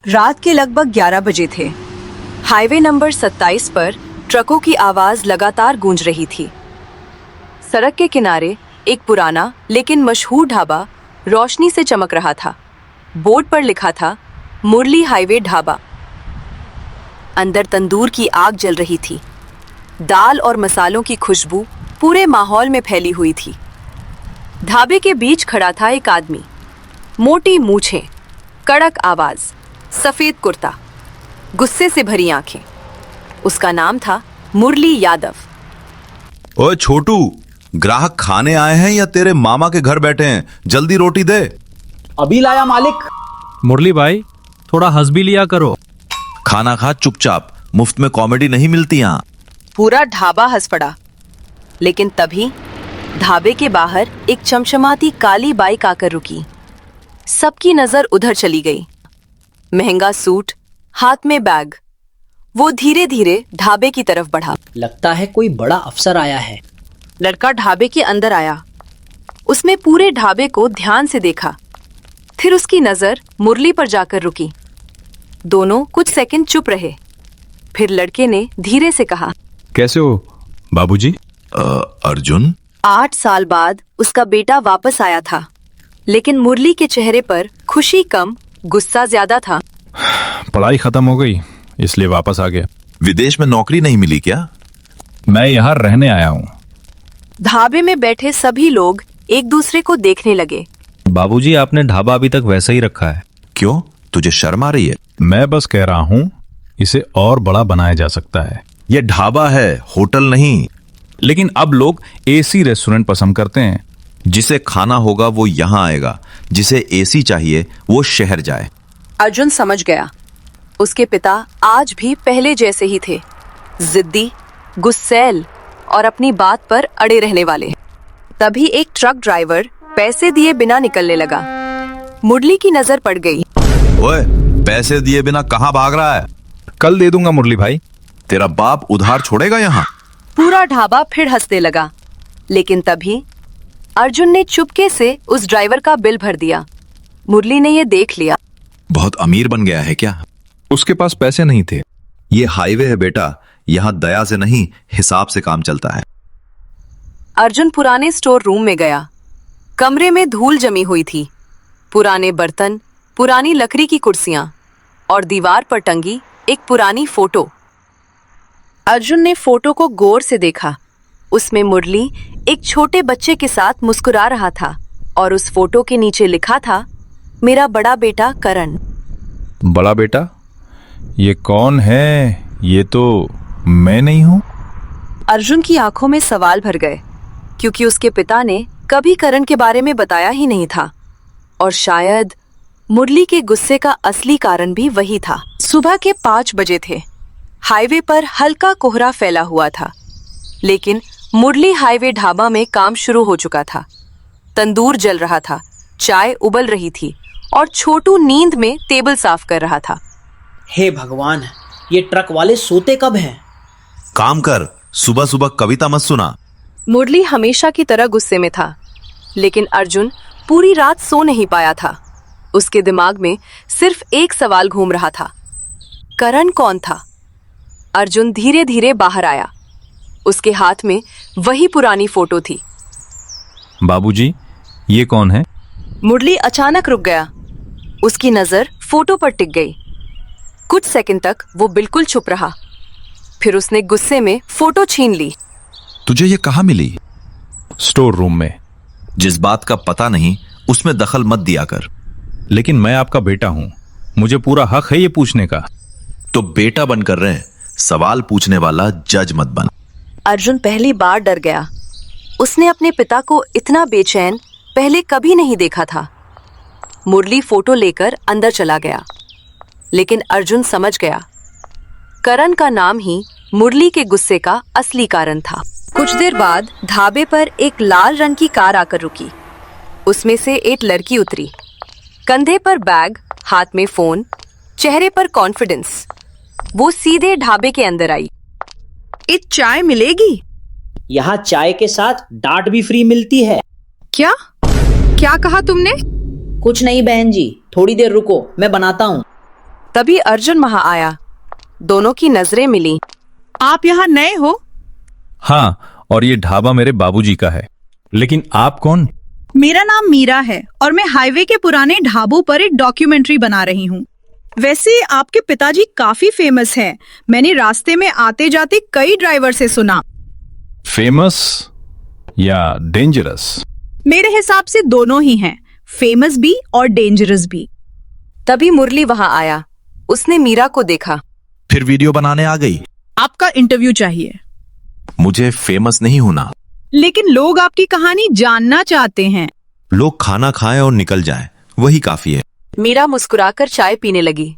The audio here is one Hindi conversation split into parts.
रात के लगभग 11 बजे थे। हाईवे नंबर 27 पर ट्रकों की आवाज लगातार गूंज रही थी। सड़क के किनारे एक पुराना लेकिन मशहूर ढाबा रोशनी से चमक रहा था। बोर्ड पर लिखा था मुरली हाईवे ढाबा। अंदर तंदूर की आग जल रही थी। दाल और मसालों की खुशबू पूरे माहौल में फैली हुई थी। ढाबे के बीच खड़ा था एक आदमी, मोटी मूछें, कड़क आवाज, सफेद कुर्ता, गुस्से से भरी आंखें। उसका नाम था मुरली यादव। ओए छोटू, ग्राहक खाने आए हैं या तेरे मामा के घर बैठे हैं? जल्दी रोटी दे। अभी लाया मालिक। मुरली भाई, थोड़ा हंस भी लिया करो। खाना खा चुपचाप, मुफ्त में कॉमेडी नहीं मिलती यहाँ। पूरा ढाबा हंस पड़ा। लेकिन तभी ढाबे के बाहर एक चमचमाती काली बाइक आकर रुकी। सबकी नजर उधर चली गई। महंगा सूट, हाथ में बैग। वो धीरे धीरे ढाबे की तरफ बढ़ा। लगता है कोई बड़ा अफसर आया है। लड़का ढाबे के अंदर आया। उसने पूरे ढाबे को ध्यान से देखा। फिर उसकी नजर मुरली पर जाकर रुकी। दोनों कुछ सेकंड चुप रहे। फिर लड़के ने धीरे से कहा, कैसे हो बाबूजी? अर्जुन? 8 साल बाद उसका बेटा वापस आया था, लेकिन मुरली के चेहरे पर खुशी कम, गुस्सा ज्यादा था। पढ़ाई खत्म हो गई, इसलिए वापस आ गया। विदेश में नौकरी नहीं मिली क्या? मैं यहाँ रहने आया हूँ। ढाबे में बैठे सभी लोग एक दूसरे को देखने लगे। बाबूजी, आपने ढाबा अभी तक वैसा ही रखा है। क्यों, तुझे शर्म आ रही है? मैं बस कह रहा हूँ, इसे और बड़ा बनाया जा सकता है। ये ढाबा है, होटल नहीं। लेकिन अब लोग एसी रेस्टोरेंट पसंद करते हैं। जिसे खाना होगा वो यहाँ आएगा, जिसे एसी चाहिए वो शहर जाए। अर्जुन समझ गया। उसके पिता आज भी पहले जैसे ही थे, जिद्दी, गुस्सैल और अपनी बात पर अड़े रहने वाले। तभी एक ट्रक ड्राइवर पैसे दिए बिना निकलने लगा। मुरली की नजर पड़ गई। ओए, पैसे दिए बिना कहाँ भाग रहा है? कल दे दूंगा मुरली भाई। तेरा बाप उधार छोड़ेगा यहाँ? पूरा ढाबा फिर हंसने लगा। लेकिन तभी अर्जुन ने चुपके से उस ड्राइवर का बिल भर दिया। मुरली ने ये देख लिया। बहुत अमीर बन गया है क्या? उसके पास पैसे नहीं थे। ये हाईवे है बेटा, यहाँ दया से नहीं हिसाब से काम चलता है। अर्जुन पुराने स्टोर रूम में गया। कमरे में धूल जमी हुई थी। पुराने बर्तन, पुरानी लकड़ी की कुर्सियां और दीवार पर टंगी एक पुरानी फोटो। अर्जुन ने फोटो को गौर से देखा। उसमें मुरली एक छोटे बच्चे के साथ मुस्कुरा रहा था और उस फोटो के नीचे लिखा था, मेरा बड़ा बेटा करण। बड़ा बेटा? ये कौन है? ये तो मैं नहीं हूँ। अर्जुन की आंखों में सवाल भर गए, क्योंकि उसके पिता ने कभी करण के बारे में बताया ही नहीं था। और शायद मुरली के गुस्से का असली कारण भी वही था। सुबह के 5 बजे थे। हाईवे पर हल्का कोहरा फैला हुआ था, लेकिन मुरली हाईवे ढाबा में काम शुरू हो चुका था। तंदूर जल रहा था, चाय उबल रही थी और छोटू नींद में टेबल साफ कर रहा था। हे भगवान, ये ट्रक वाले सोते कब हैं? काम कर, सुबह सुबह कविता मत सुना। मुरली हमेशा की तरह गुस्से में था, लेकिन अर्जुन पूरी रात सो नहीं पाया था। उसके दिमाग में सिर्फ एक सवाल घूम रहा था, करण कौन था? अर्जुन धीरे धीरे बाहर आया। उसके हाथ में वही पुरानी फोटो थी। बाबूजी, ये कौन है? मुरली अचानक रुक गया। उसकी नजर फोटो पर टिक गई। कुछ सेकंड तक वो बिल्कुल चुप रहा। फिर उसने गुस्से में फोटो छीन ली। तुझे ये कहाँ मिली? स्टोर रूम में। जिस बात का पता नहीं उसमें दखल मत दिया कर। लेकिन मैं आपका बेटा हूँ, मुझे पूरा हक है ये पूछने का। तो बेटा बनकर रहे, सवाल पूछने वाला जज मत बन। अर्जुन पहली बार डर गया। उसने अपने पिता को इतना बेचैन पहले कभी नहीं देखा था। मुरली फोटो लेकर अंदर चला गया, लेकिन अर्जुन समझ गया, करण का नाम ही मुरली के गुस्से का असली कारण था। कुछ देर बाद ढाबे पर एक लाल रंग की कार आकर रुकी। उसमें से एक लड़की उतरी। कंधे पर बैग, हाथ में फोन, चेहरे पर कॉन्फिडेंस। वो सीधे ढाबे के अंदर आई। एक चाय मिलेगी? यहाँ चाय के साथ डांट भी फ्री मिलती है। क्या क्या कहा तुमने? कुछ नहीं बहन जी, थोड़ी देर रुको, मैं बनाता हूँ। तभी अर्जुन वहां आया। दोनों की नजरें मिली। आप यहाँ नए हो? हाँ, और ये ढाबा मेरे बाबूजी का है। लेकिन आप कौन? मेरा नाम मीरा है और मैं हाईवे के पुराने ढाबों पर एक डॉक्यूमेंट्री बना रही हूँ। वैसे आपके पिताजी काफी फेमस हैं। मैंने रास्ते में आते जाते कई ड्राइवर से सुना। फेमस या डेंजरस? मेरे हिसाब से दोनों ही हैं, फेमस भी और डेंजरस भी। तभी मुरली वहां आया। उसने मीरा को देखा। फिर वीडियो बनाने आ गई? आपका इंटरव्यू चाहिए। मुझे फेमस नहीं होना। लेकिन लोग आपकी कहानी जानना चाहते हैं। लोग खाना खाएं और निकल जाएं, वही काफी है। मीरा मुस्कुराकर चाय पीने लगी,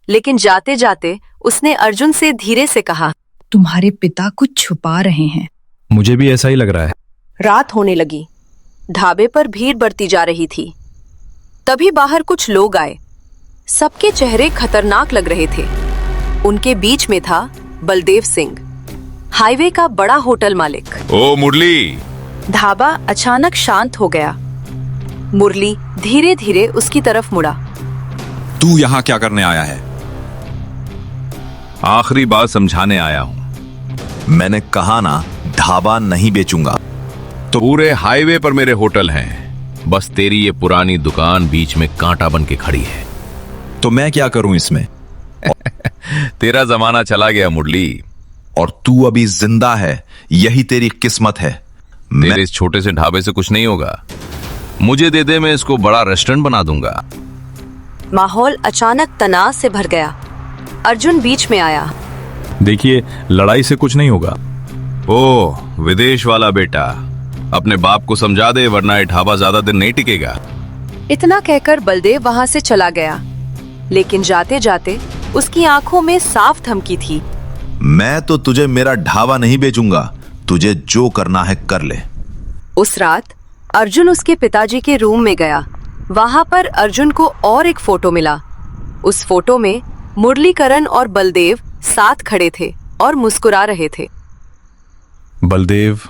लेकिन जाते जाते उसने अर्जुन से धीरे से कहा, तुम्हारे पिता कुछ छुपा रहे हैं। मुझे भी ऐसा ही लग रहा है। रात होने लगी। ढाबे पर भीड़ बढ़ती जा रही थी। तभी बाहर कुछ लोग आए। सबके चेहरे खतरनाक लग रहे थे। उनके बीच में था बलदेव सिंह, हाईवे का बड़ा होटल मालिक। ओ मुरली! ढाबा अचानक शांत हो गया। मुरली धीरे धीरे उसकी तरफ मुड़ा। तू यहाँ क्या करने आया है? आखिरी बात समझाने आया हूं। मैंने कहा ना, ढाबा नहीं बेचूंगा। तो पूरे हाईवे पर मेरे होटल हैं, बस तेरी ये पुरानी दुकान बीच में कांटा बन के खड़ी है। तो मैं क्या करूं इसमें? तेरा जमाना चला गया मुरली। और तू अभी जिंदा है, यही तेरी किस्मत है। तेरे इस छोटे से ढाबे से कुछ नहीं होगा। मुझे दे दे, मैं इसको बड़ा रेस्टोरेंट बना दूंगा। माहौल अचानक तनाव से भर गया। अर्जुन बीच में आया। देखिए, लड़ाई से कुछ नहीं होगा। ओह, विदेश वाला बेटा, अपने बाप को समझा दे, वरना ये ढाबा ज्यादा दिन नहीं टिकेगा। इतना कहकर बलदेव वहां से चला गया, लेकिन जाते जाते उसकी आंखों में साफ धमकी थी। मैं तो तुझे मेरा ढाबा नहीं बेचूंगा। तुझे जो करना है कर ले। उस रात अर्जुन उसके पिताजी के रूम में गया। वहां पर अर्जुन को और एक फोटो मिला। उस फोटो में मुरलीकरण और बलदेव साथ खड़े थे और मुस्कुरा रहे थे। बलदेव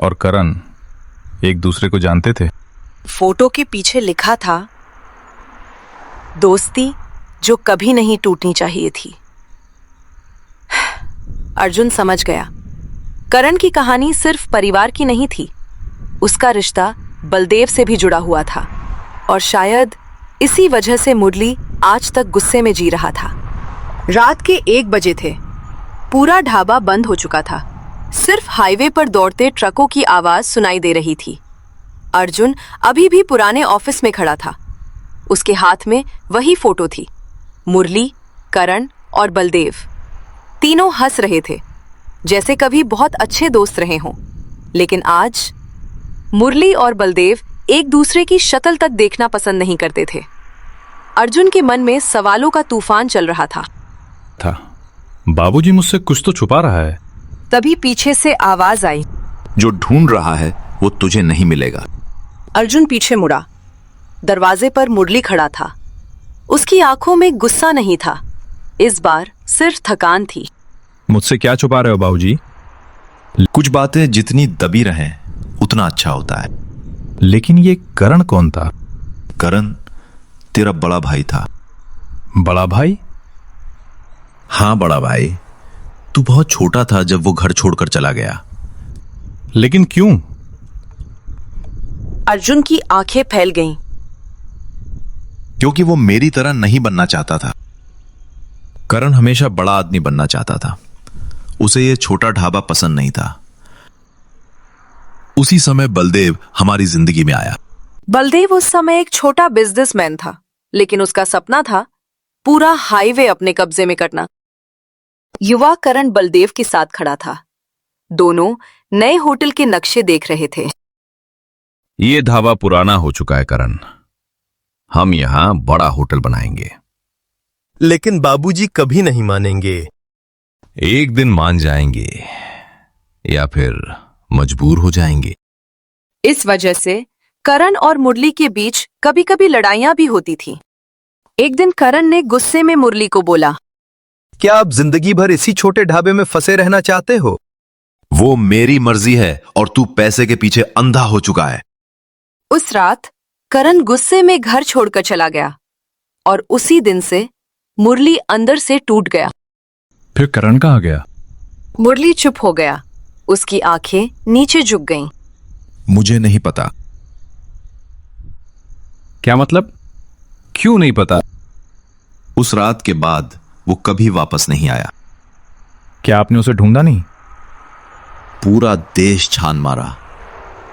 और करण एक दूसरे को जानते थे। फोटो के पीछे लिखा था, दोस्ती जो कभी नहीं टूटनी चाहिए थी। अर्जुन समझ गया, करण की कहानी सिर्फ परिवार की नहीं थी। उसका रिश्ता बलदेव से भी जुड़ा हुआ था, और शायद इसी वजह से मुरली आज तक गुस्से में जी रहा था। रात के 1 बजे थे। पूरा ढाबा बंद हो चुका था। सिर्फ हाईवे पर दौड़ते ट्रकों की आवाज सुनाई दे रही थी। अर्जुन अभी भी पुराने ऑफिस में खड़ा था। उसके हाथ में वही फोटो थी। मुरली, करण और बलदेव तीनों हंस रहे थे, जैसे कभी बहुत अच्छे दोस्त रहे हों। लेकिन आज मुरली और बलदेव एक दूसरे की शक्ल तक देखना पसंद नहीं करते थे। अर्जुन के मन में सवालों का तूफान चल रहा था। बाबूजी मुझसे कुछ तो छुपा रहा है। तभी पीछे से आवाज आई, जो ढूंढ रहा है वो तुझे नहीं मिलेगा। अर्जुन पीछे मुड़ा। दरवाजे पर मुरली खड़ा था। उसकी आंखों में गुस्सा नहीं था, इस बार सिर्फ थकान थी। मुझसे क्या छुपा रहे हो बाबूजी? कुछ बातें जितनी दबी रहें उतना अच्छा होता है। लेकिन ये करण कौन था? करण तेरा बड़ा भाई था। बड़ा भाई? हाँ बड़ा भाई। तू बहुत छोटा था जब वो घर छोड़कर चला गया। लेकिन क्यों? अर्जुन की आंखें फैल गईं। क्योंकि वो मेरी तरह नहीं बनना चाहता था। करण हमेशा बड़ा आदमी बनना चाहता था। उसे ये छोटा ढाबा पसंद नहीं था। उसी समय बलदेव हमारी जिंदगी में आया। बलदेव उस समय एक छोटा बिजनेसमैन था, लेकिन उसका सपना था पूरा हाईवे अपने कब्जे में करना। युवा करण बलदेव के साथ खड़ा था। दोनों नए होटल के नक्शे देख रहे थे। ये ढाबा पुराना हो चुका है करण, हम यहाँ बड़ा होटल बनाएंगे। लेकिन बाबूजी कभी नहीं मानेंगे। एक दिन मान जाएंगे या फिर मजबूर हो जाएंगे। इस वजह से करण और मुरली के बीच कभी कभी लड़ाइयां भी होती थी। एक दिन करण ने गुस्से में मुरली को बोला, क्या आप जिंदगी भर इसी छोटे ढाबे में फंसे रहना चाहते हो? वो मेरी मर्जी है और तू पैसे के पीछे अंधा हो चुका है। उस रात करण गुस्से में घर छोड़कर चला गया और उसी दिन से मुरली अंदर से टूट गया। फिर करण कहाँ गया? मुरली चुप हो गया। उसकी आंखें नीचे झुक गईं। मुझे नहीं पता। क्या मतलब? क्यों नहीं पता? उस रात के बाद वो कभी वापस नहीं आया। क्या आपने उसे ढूंढा नहीं? पूरा देश छान मारा,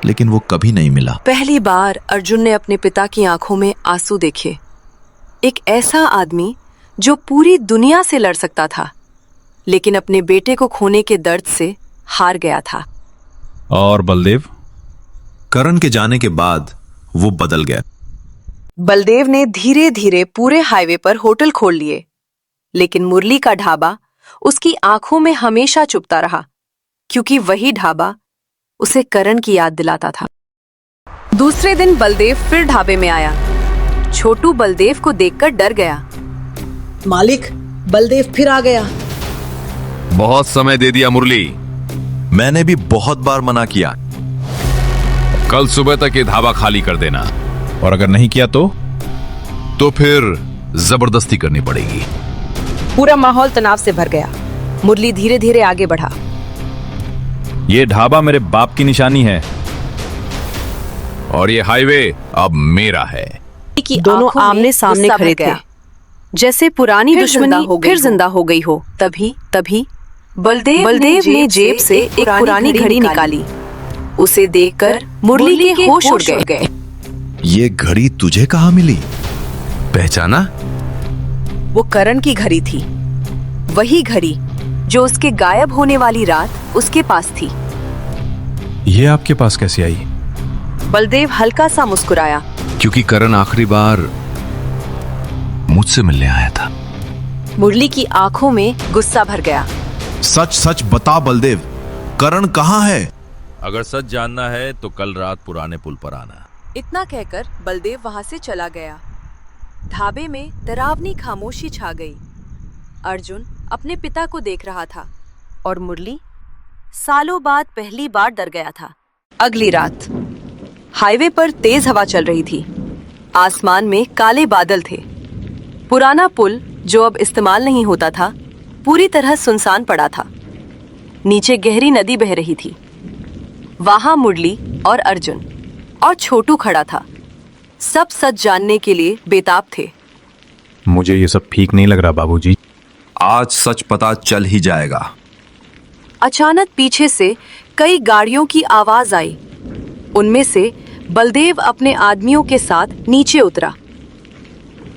लेकिन वो कभी नहीं मिला। पहली बार अर्जुन ने अपने पिता की आंखों में आंसू देखे। एक ऐसा आदमी जो पूरी दुनिया से लड़ सकता था, लेकिन अपने बेटे को खोने के दर्द से हार गया था। और बलदेव? करण के जाने के बाद वो बदल गया। बलदेव ने धीरे धीरे पूरे हाईवे पर होटल खोल लिए, लेकिन मुरली का ढाबा उसकी आंखों में हमेशा चुभता रहा, क्योंकि वही ढाबा उसे करण की याद दिलाता था। दूसरे दिन बलदेव फिर ढाबे में आया। छोटू बलदेव को देखकर डर गया। मालिक, बलदेव फिर आ गया। बहुत समय दे दिया मुरली। मैंने भी बहुत बार मना किया। कल सुबह तक ये ढाबा खाली कर देना, और अगर नहीं किया तो? तो फिर जबरदस्ती करनी पड़ेगी। पूरा माहौल तनाव से भर गया। मुरली धीरे धीरे आगे बढ़ा। ये ढाबा मेरे बाप की निशानी है। और ये हाईवे अब मेरा है। दोनों आमने सामने खड़े थे, जैसे पुरानी दुश्मनी फिर जिंदा हो गई हो। तभी बलदेव ने जेब से एक पुरानी घड़ी निकाली। उसे देखकर मुरली के होश उड़ गए। ये घड़ी तुझे कहाँ मिली? पहचाना? वो करण की घड़ी थी। वही घड़ी जो उसके गायब होने वाली रात उसके पास थी। ये आपके पास कैसे आई? बलदेव हल्का सा मुस्कुराया। क्योंकि करण आखिरी बार मुझसे मिलने आया था। मुरली की आंखों में गुस्सा भर गया। सच सच बता बलदेव, करण कहाँ है? अगर सच जानना है तो कल रात पुराने पुल पर आना। इतना कहकर बलदेव वहां से चला गया। ढाबे में डरावनी खामोशी छा गई। अर्जुन अपने पिता को देख रहा था और मुरली सालों बाद पहली बार डर गया था। अगली रात हाईवे पर तेज हवा चल रही थी। आसमान में काले बादल थे। पुराना पुल जो अब इस्तेमाल नहीं होता था, पूरी तरह सुनसान पड़ा था। नीचे गहरी नदी बह रही थी। वहां मुरली और अर्जुन और छोटू खड़ा था। सब सच जानने के लिए बेताब थे। मुझे ये सब ठीक नहीं लग रहा बाबूजी। आज सच पता चल ही जाएगा। अचानक पीछे से कई गाड़ियों की आवाज आई। उनमें से बलदेव अपने आदमियों के साथ नीचे उतरा।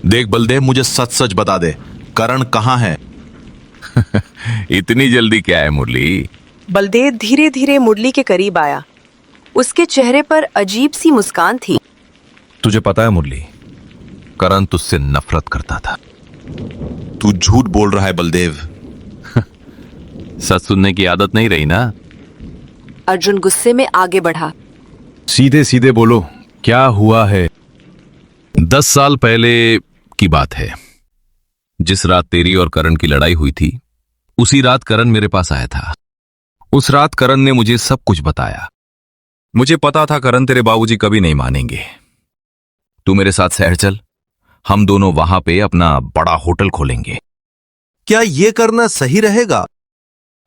देख बलदेव, मुझे सच सच बता दे, करण कहाँ है? इतनी जल्दी क्या है मुरली? बलदेव धीरे धीरे मुरली के करीब आया। उसके चेहरे पर अजीब सी मुस्कान थी। तुझे पता है मुरली, करण तुझसे नफरत करता था। तू झूठ बोल रहा है बलदेव। सच सुनने की आदत नहीं रही ना? अर्जुन गुस्से में आगे बढ़ा। सीधे सीधे बोलो, क्या हुआ है? 10 साल पहले की बात है। जिस रात तेरी और करण की लड़ाई हुई थी, उसी रात करण मेरे पास आया था। उस रात करण ने मुझे सब कुछ बताया। मुझे पता था करण तेरे बाबूजी कभी नहीं मानेंगे। तू मेरे साथ शहर चल, हम दोनों वहां पे अपना बड़ा होटल खोलेंगे। क्या ये करना सही रहेगा?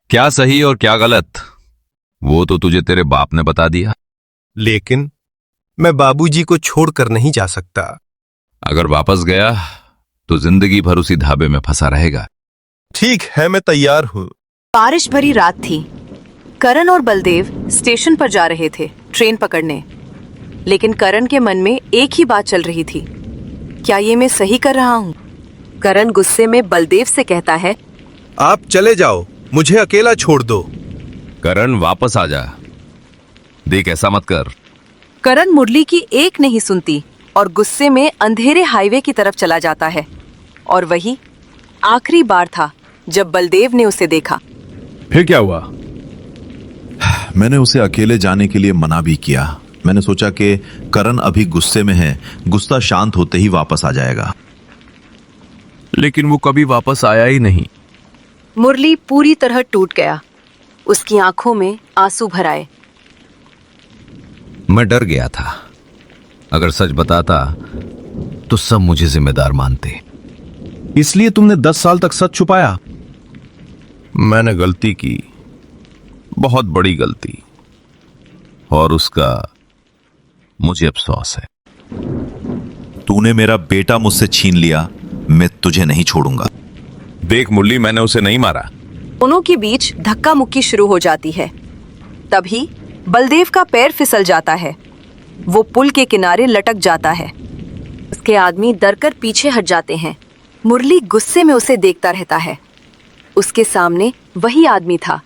क्या सही और क्या गलत, वो तो तुझे तेरे बाप ने बता दिया। लेकिन मैं बाबूजी को छोड़कर नहीं जा सकता। अगर वापस गया तो जिंदगी भर उसी ढाबे में फंसा रहेगा। ठीक है, मैं तैयार हूं। बारिश भरी रात थी। करण और बलदेव स्टेशन पर जा रहे थे ट्रेन पकड़ने। लेकिन करण के मन में एक ही बात चल रही थी, क्या ये मैं सही कर रहा हूँ? करण गुस्से में बलदेव से कहता है, आप चले जाओ, मुझे अकेला छोड़ दो। करण वापस आ जा, देख ऐसा मत कर। करण मुरली की एक नहीं सुनती और गुस्से में अंधेरे हाईवे की तरफ चला जाता है। और वही आखिरी बार था जब बलदेव ने उसे देखा। फिर क्या हुआ? मैंने उसे अकेले जाने के लिए मना भी किया। मैंने सोचा कि करण अभी गुस्से में है, गुस्सा शांत होते ही वापस आ जाएगा। लेकिन वो कभी वापस आया ही नहीं। मुरली पूरी तरह टूट गया। उसकी आंखों में आंसू भर आए। मैं डर गया था। अगर सच बताता तो सब मुझे जिम्मेदार मानते। इसलिए तुमने 10 साल तक सच छुपाया? मैंने गलती की, बहुत बड़ी गलती, और उसका मुझे अफसोस है। तूने मेरा बेटा मुझसे छीन लिया, मैं तुझे नहीं छोड़ूंगा। देख मुरली, मैंने उसे नहीं मारा। दोनों के बीच धक्का मुक्की शुरू हो जाती है। तभी बलदेव का पैर फिसल जाता है। वो पुल के किनारे लटक जाता है। उसके आदमी डरकर पीछे हट जाते हैं। मुरली गुस्से में उसे देखता रहता है। उसके सामने वही आदमी था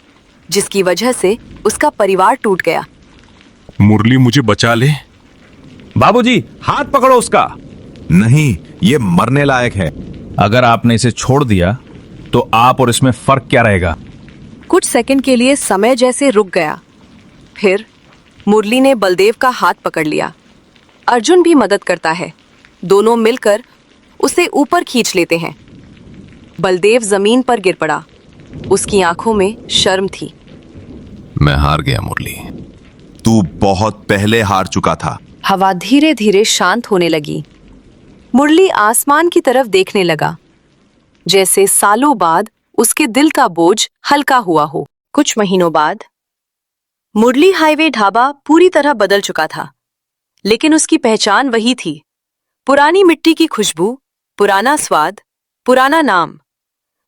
जिसकी वजह से उसका परिवार टूट गया। मुरली, मुझे बचा ले। बाबूजी, हाथ पकड़ो उसका। नहीं, ये मरने लायक है। अगर आपने इसे छोड़ दिया तो आप और इसमें फर्क क्या रहेगा? कुछ सेकंड के लिए समय जैसे रुक गया। फिर मुरली ने बलदेव का हाथ पकड़ लिया। अर्जुन भी मदद करता है। दोनों मिलकर उसे ऊपर खींच लेते हैं। बलदेव जमीन पर गिर पड़ा। उसकी आंखों में शर्म थी। मैं हार गया मुरली। तू बहुत पहले हार चुका था। हवा धीरे धीरे शांत होने लगी। मुरली आसमान की तरफ देखने लगा, जैसे सालों बाद उसके दिल का बोझ हल्का हुआ हो। कुछ महीनों बाद मुरली हाईवे ढाबा पूरी तरह बदल चुका था, लेकिन उसकी पहचान वही थी। पुरानी मिट्टी की खुशबू, पुराना स्वाद, पुराना नाम।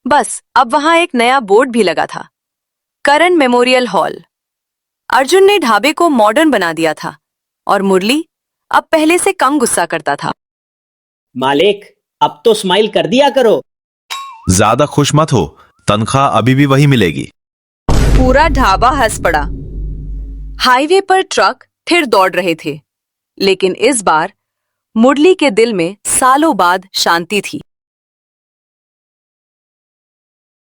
बस अब वहां एक नया बोर्ड भी लगा था, करण मेमोरियल हॉल। अर्जुन ने ढाबे को मॉडर्न बना दिया था और मुरली अब पहले से कम गुस्सा करता था। मालिक, अब तो स्माइल कर दिया करो। ज्यादा खुश मत हो, तनख्वाह अभी भी वही मिलेगी। पूरा ढाबा हंस पड़ा। हाईवे पर ट्रक फिर दौड़ रहे थे, लेकिन इस बार मुरली के दिल में सालों बाद शांति थी।